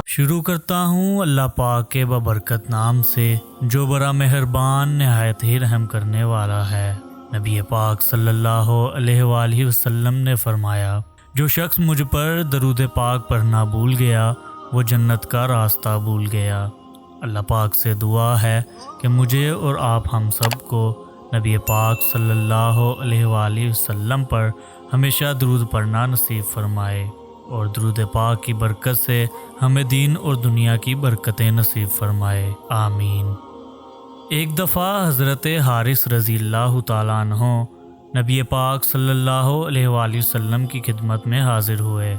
شروع کرتا ہوں اللہ پاک کے ببرکت نام سے جو بڑا مہربان نہایت ہی رحم کرنے والا ہے۔ نبی پاک صلی اللہ علیہ وآلہ وسلم نے فرمایا، جو شخص مجھ پر درود پاک پڑھنا بھول گیا وہ جنت کا راستہ بھول گیا۔ اللہ پاک سے دعا ہے کہ مجھے اور آپ ہم سب کو نبی پاک صلی اللہ علیہ وآلہ وسلم پر ہمیشہ درود پڑھنا نصیب فرمائے، اور درود پاک کی برکت سے ہمیں دین اور دنیا کی برکتیں نصیب فرمائے، آمین۔ ایک دفعہ حضرت حارث رضی اللہ تعالیٰ عنہ نبی پاک صلی اللہ علیہ وآلہ وسلم کی خدمت میں حاضر ہوئے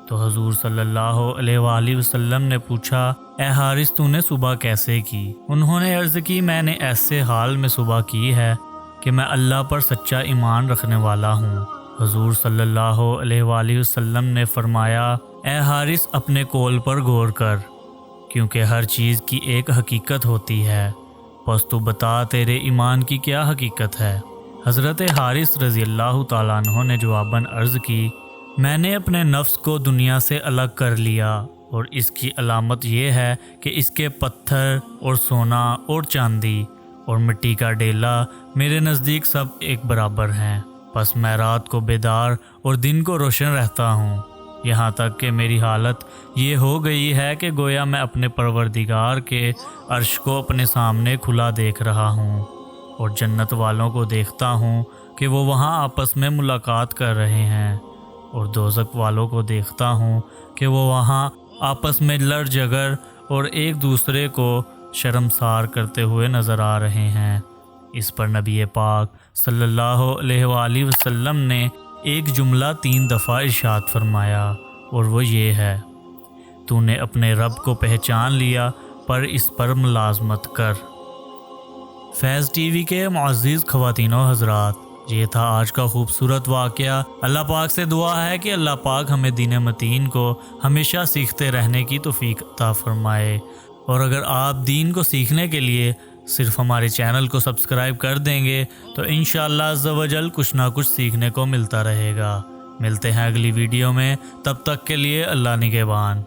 تو حضور صلی اللہ علیہ وآلہ وسلم نے پوچھا، اے حارث تو نے صبح کیسے کی؟ انہوں نے عرض کی، میں نے ایسے حال میں صبح کی ہے کہ میں اللہ پر سچا ایمان رکھنے والا ہوں۔ حضور صلی اللہ علیہ وآلہ وسلم نے فرمایا، اے حارث اپنے قول پر غور کر، کیونکہ ہر چیز کی ایک حقیقت ہوتی ہے، پس تو بتا تیرے ایمان کی کیا حقیقت ہے؟ حضرت حارث رضی اللہ تعالیٰ عنہ نے جواباً عرض کی، میں نے اپنے نفس کو دنیا سے الگ کر لیا، اور اس کی علامت یہ ہے کہ اس کے پتھر اور سونا اور چاندی اور مٹی کا ڈیلا میرے نزدیک سب ایک برابر ہیں، پس میں رات کو بیدار اور دن کو روشن رہتا ہوں، یہاں تک کہ میری حالت یہ ہو گئی ہے کہ گویا میں اپنے پروردگار کے عرش کو اپنے سامنے کھلا دیکھ رہا ہوں، اور جنت والوں کو دیکھتا ہوں کہ وہ وہاں آپس میں ملاقات کر رہے ہیں، اور دوزخ والوں کو دیکھتا ہوں کہ وہ وہاں آپس میں لڑ جگر اور ایک دوسرے کو شرمسار کرتے ہوئے نظر آ رہے ہیں۔ اس پر نبی پاک صلی اللہ علیہ وآلہ وسلم نے ایک جملہ 3 دفعہ ارشاد فرمایا، اور وہ یہ ہے، تو نے اپنے رب کو پہچان لیا پر اس پر ملازمت کر۔ فیض ٹی وی کے معزز خواتین و حضرات، یہ تھا آج کا خوبصورت واقعہ۔ اللہ پاک سے دعا ہے کہ اللہ پاک ہمیں دین متین کو ہمیشہ سیکھتے رہنے کی توفیق عطا فرمائے، اور اگر آپ دین کو سیکھنے کے لیے صرف ہمارے چینل کو سبسکرائب کر دیں گے تو انشاءاللہ عز و جل کچھ نہ کچھ سیکھنے کو ملتا رہے گا۔ ملتے ہیں اگلی ویڈیو میں، تب تک کے لیے اللہ نگہبان۔